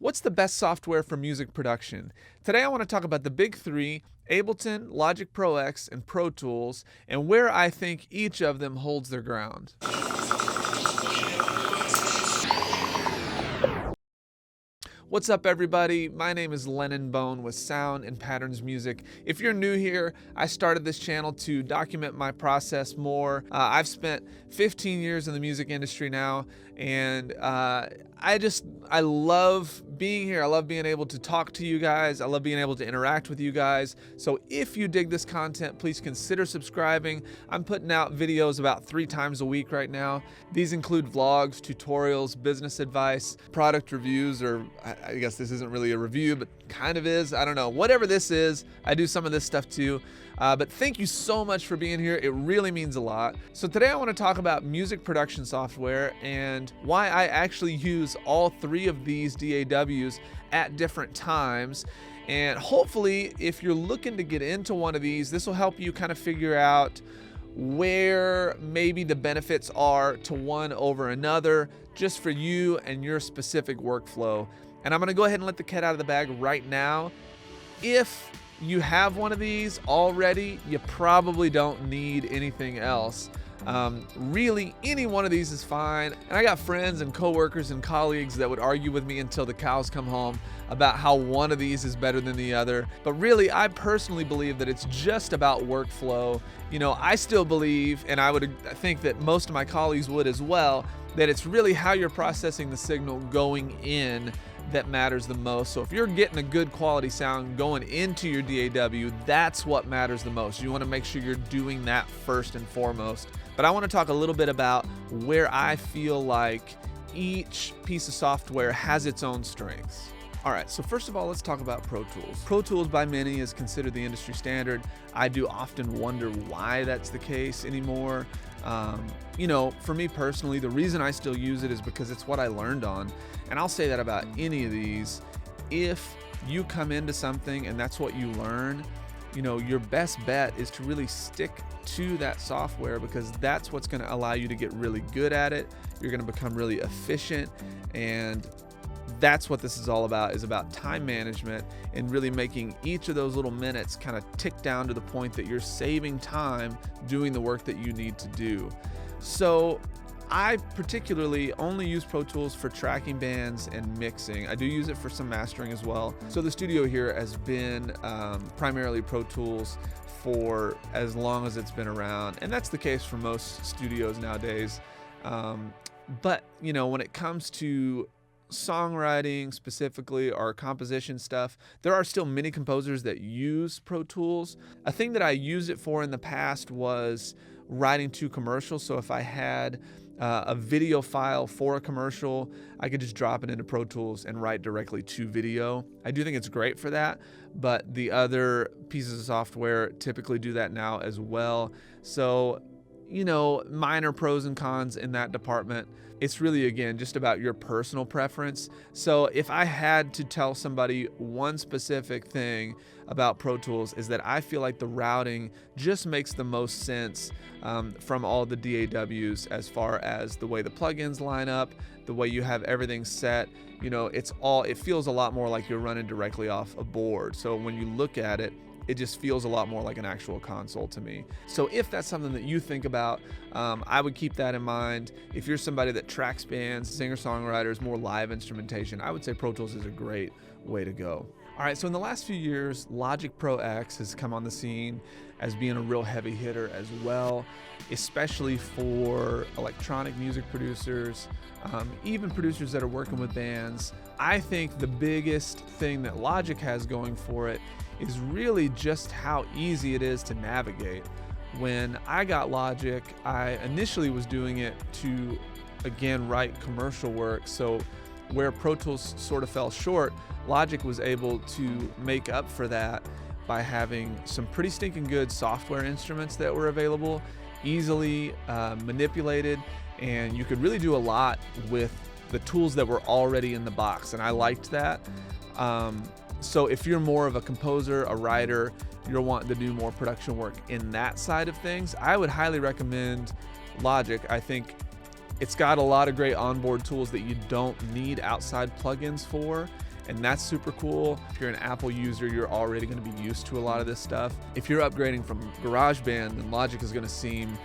What's the best software for music production? Today I want to talk about the big three, Ableton, Logic Pro X, and Pro Tools, and where I think each of them holds their ground. What's up, everybody? My name is Lennon with Sound and Patterns Music. If you're new here, I started this channel to document my process more. I've spent 15 years in the music industry now, and I love being here. I love being able to talk to you guys. I love being able to interact with you guys. So if you dig this content, please consider subscribing. I'm putting out videos about 3 times a week right now. These include vlogs, tutorials, business advice, product reviews, or I guess this isn't really a review, but kind of is. I don't know. Whatever this is, I do some of this stuff too. But thank you so much for being here. It really means a lot. So today I want to talk about music production software and why I actually use all 3 of these DAWs at different times. And hopefully, if you're looking to get into one of these, this will help you kind of figure out where maybe the benefits are to one over another, just for you and your specific workflow. And I'm going to go ahead and let the cat out of the bag right now. If you have one of these already, you probably don't need anything else. Really, any one of these is fine. And I got friends and coworkers and colleagues that would argue with me until the cows come home about how one of these is better than the other. But really, I personally believe that it's just about workflow. You know, I still believe, and I think that most of my colleagues would as well, that it's really how you're processing the signal going in that matters the most. So if you're getting a good quality sound going into your DAW, that's what matters the most. You want to make sure you're doing that first and foremost. But I want to talk a little bit about where I feel like each piece of software has its own strengths. All right, so first of all, let's talk about Pro Tools. Pro Tools by many is considered the industry standard. I do often wonder why that's the case anymore. You know, for me personally, the reason I still use it is because it's what I learned on. And I'll say that about any of these. If you come into something and that's what you learn, you know, your best bet is to really stick to that software, because that's what's going to allow you to get really good at it. You're going to become really efficient, and that's what this is all about, is about time management and really making each of those little minutes kind of tick down to the point that you're saving time doing the work that you need to do. So I particularly only use Pro Tools for tracking bands and mixing. I do use it for some mastering as well. So the studio here has been primarily Pro Tools for as long as it's been around, and that's the case for most studios nowadays. But you know, when it comes to songwriting specifically, or composition stuff, there are still many composers that use Pro Tools. A thing that I used it for in the past was writing to commercials. So if I had a video file for a commercial, I could just drop it into Pro Tools and write directly to video. I do think it's great for that, but the other pieces of software typically do that now as well. So, you know, minor pros and cons in that department. It's really, again, just about your personal preference. So if I had to tell somebody one specific thing about Pro Tools, is that I feel like the routing just makes the most sense from all the DAWs, as far as the way the plugins line up, the way you have everything set. You know, it feels a lot more like you're running directly off a board. So when you look at it, it just feels a lot more like an actual console to me. So if that's something that you think about, I would keep that in mind. If you're somebody that tracks bands, singer-songwriters, more live instrumentation, I would say Pro Tools is a great way to go. All right, so in the last few years, Logic Pro X has come on the scene as being a real heavy hitter as well, especially for electronic music producers, even producers that are working with bands. I think the biggest thing that Logic has going for it is really just how easy it is to navigate. When I got Logic, I initially was doing it to, again, write commercial work. So where Pro Tools sort of fell short, Logic was able to make up for that by having some pretty stinking good software instruments that were available, easily manipulated, and you could really do a lot with the tools that were already in the box, and I liked that. So if you're more of a composer, a writer, you're wanting to do more production work in that side of things, I would highly recommend Logic. I think it's got a lot of great onboard tools that you don't need outside plugins for, and that's super cool. If you're an Apple user, you're already going to be used to a lot of this stuff. If you're upgrading from GarageBand, then Logic is going to seem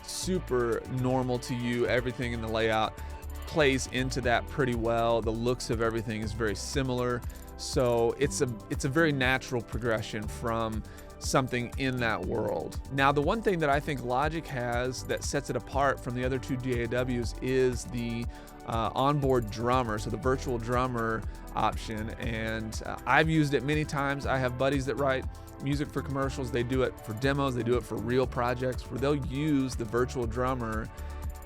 super normal to you. Everything in the layout plays into that pretty well. The looks of everything is very similar. So it's a very natural progression from something in that world. Now, the one thing that I think Logic has that sets it apart from the other two DAWs is the onboard drummer, so the virtual drummer option. And I've used it many times. I have buddies that write music for commercials. They do it for demos. They do it for real projects where they'll use the virtual drummer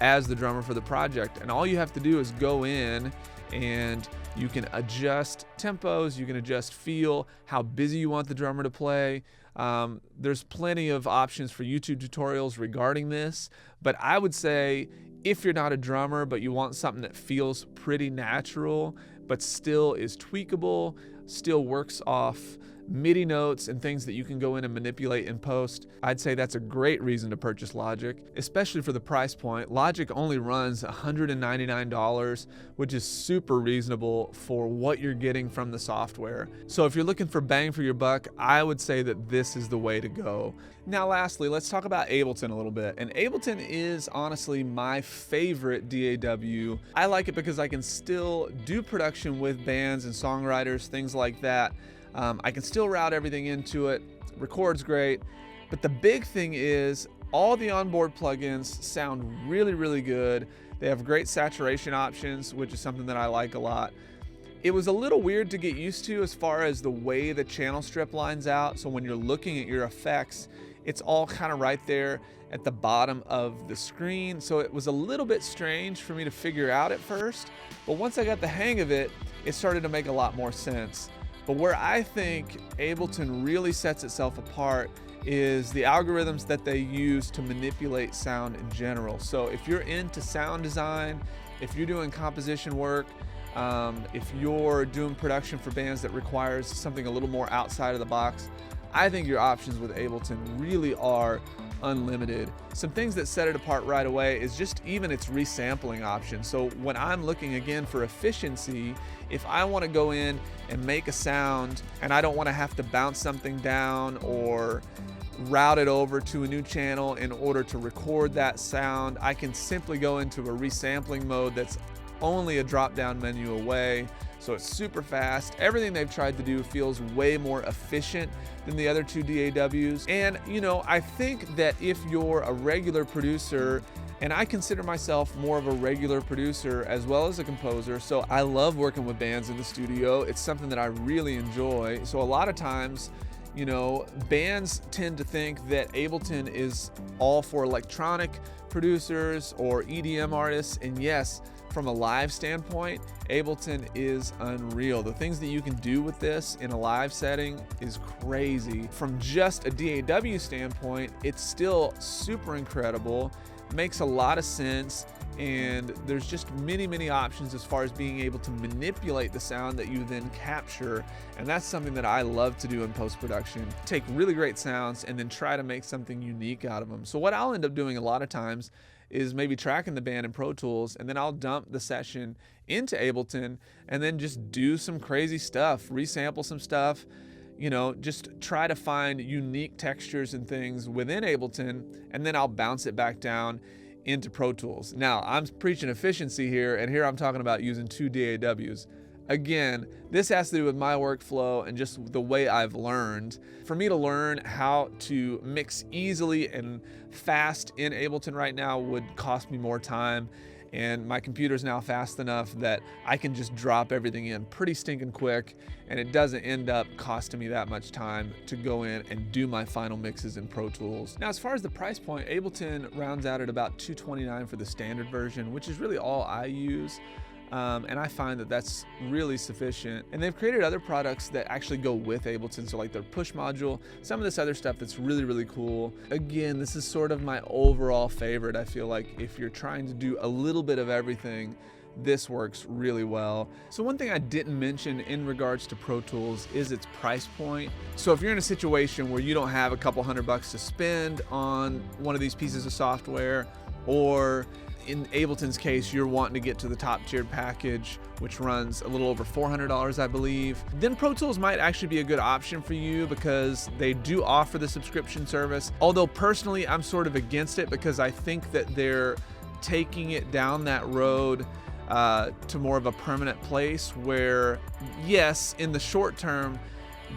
as the drummer for the project. And all you have to do is go in and you can adjust tempos, you can adjust feel, how busy you want the drummer to play. There's plenty of options for YouTube tutorials regarding this, but I would say if you're not a drummer, but you want something that feels pretty natural, but still is tweakable, still works off MIDI notes and things that you can go in and manipulate in post, I'd say that's a great reason to purchase Logic, especially for the price point. Logic only runs $199, which is super reasonable for what you're getting from the software. So if you're looking for bang for your buck, I would say that this is the way to go. Now, lastly, let's talk about Ableton a little bit. And Ableton is honestly my favorite DAW. I like it because I can still do production with bands and songwriters, things like that. I can still route everything into it, records great, but the big thing is all the onboard plugins sound really, really good. They have great saturation options, which is something that I like a lot. It was a little weird to get used to as far as the way the channel strip lines out. So when you're looking at your effects, it's all kind of right there at the bottom of the screen. So it was a little bit strange for me to figure out at first, but once I got the hang of it, it started to make a lot more sense. But where I think Ableton really sets itself apart is the algorithms that they use to manipulate sound in general. So if you're into sound design, if you're doing composition work, if you're doing production for bands that requires something a little more outside of the box, I think your options with Ableton really are unlimited. Some things that set it apart right away is just even its resampling option. So when I'm looking again for efficiency, if I want to go in and make a sound and I don't want to have to bounce something down or route it over to a new channel in order to record that sound, I can simply go into a resampling mode that's only a drop-down menu away. So it's super fast. Everything they've tried to do feels way more efficient than the other two DAWs. And you know, I think that if you're a regular producer, and I consider myself more of a regular producer as well as a composer, so I love working with bands in the studio. It's something that I really enjoy. So a lot of times, you know, bands tend to think that Ableton is all for electronic producers or EDM artists, and yes, from a live standpoint, Ableton is unreal. The things that you can do with this in a live setting is crazy. From just a DAW standpoint, it's still super incredible, makes a lot of sense, and there's just many options as far as being able to manipulate the sound that you then capture. And that's something that I love to do in post-production. Take really great sounds and then try to make something unique out of them. So what I'll end up doing a lot of times is maybe tracking the band in Pro Tools, and then I'll dump the session into Ableton and then just do some crazy stuff, resample some stuff, you know, just try to find unique textures and things within Ableton, and then I'll bounce it back down into Pro Tools. Now, I'm preaching efficiency here, and here I'm talking about using two DAWs. Again, this has to do with my workflow and just the way I've learned. For me to learn how to mix easily and fast in Ableton right now would cost me more time, and my computer's now fast enough that I can just drop everything in pretty stinking quick, and it doesn't end up costing me that much time to go in and do my final mixes in Pro Tools. Now, as far as the price point, Ableton rounds out at about $229 for the standard version, which is really all I use. And I find that that's really sufficient. And they've created other products that actually go with Ableton, so like their push module, some of this other stuff that's really cool. Again, this is sort of my overall favorite. I feel like if you're trying to do a little bit of everything, this works really well. So one thing I didn't mention in regards to Pro Tools is its price point. So if you're in a situation where you don't have a couple $100 to spend on one of these pieces of software, or in Ableton's case, you're wanting to get to the top tiered package, which runs a little over $400, I believe, then Pro Tools might actually be a good option for you because they do offer the subscription service. Although personally, I'm sort of against it because I think that they're taking it down that road to more of a permanent place where, yes, in the short term,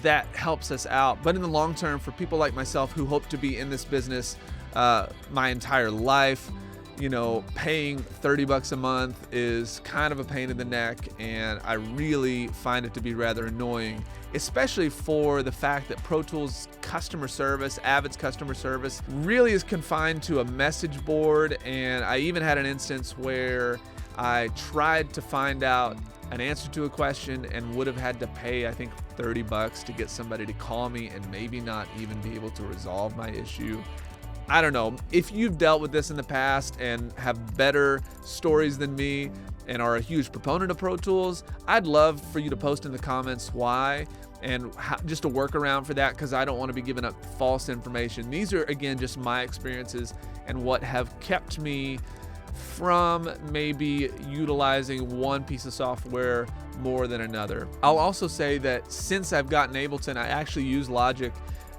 that helps us out. But in the long term, for people like myself who hope to be in this business my entire life, you know, paying $30 a month is kind of a pain in the neck, and I really find it to be rather annoying, especially for the fact that Pro Tools customer service, Avid's customer service, really is confined to a message board. And I even had an instance where I tried to find out an answer to a question and would have had to pay, I think, $30 to get somebody to call me and maybe not even be able to resolve my issue. I don't know. If you've dealt with this in the past and have better stories than me and are a huge proponent of Pro Tools, I'd love for you to post in the comments why and just a workaround for that, because I don't want to be giving up false information. These are, again, just my experiences and what have kept me from maybe utilizing one piece of software more than another. I'll also say that since I've gotten Ableton, I actually use Logic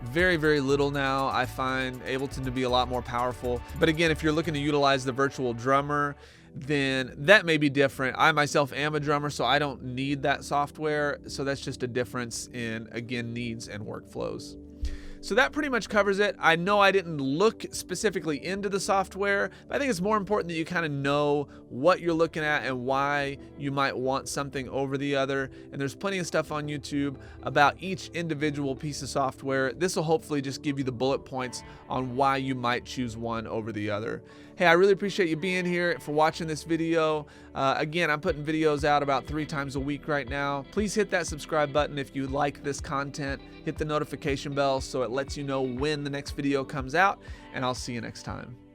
very, very little now. I find Ableton to be a lot more powerful. But again, if you're looking to utilize the virtual drummer, then that may be different. I myself am a drummer, so I don't need that software. So that's just a difference in, again, needs and workflows. So that pretty much covers it. I know I didn't look specifically into the software, but I think it's more important that you kind of know what you're looking at and why you might want something over the other. And there's plenty of stuff on YouTube about each individual piece of software. This will hopefully just give you the bullet points on why you might choose one over the other. Hey, I really appreciate you being here, for watching this video. Again, I'm putting videos out about 3 times a week right now. Please hit that subscribe button if you like this content. Hit the notification bell so it lets you know when the next video comes out, and I'll see you next time.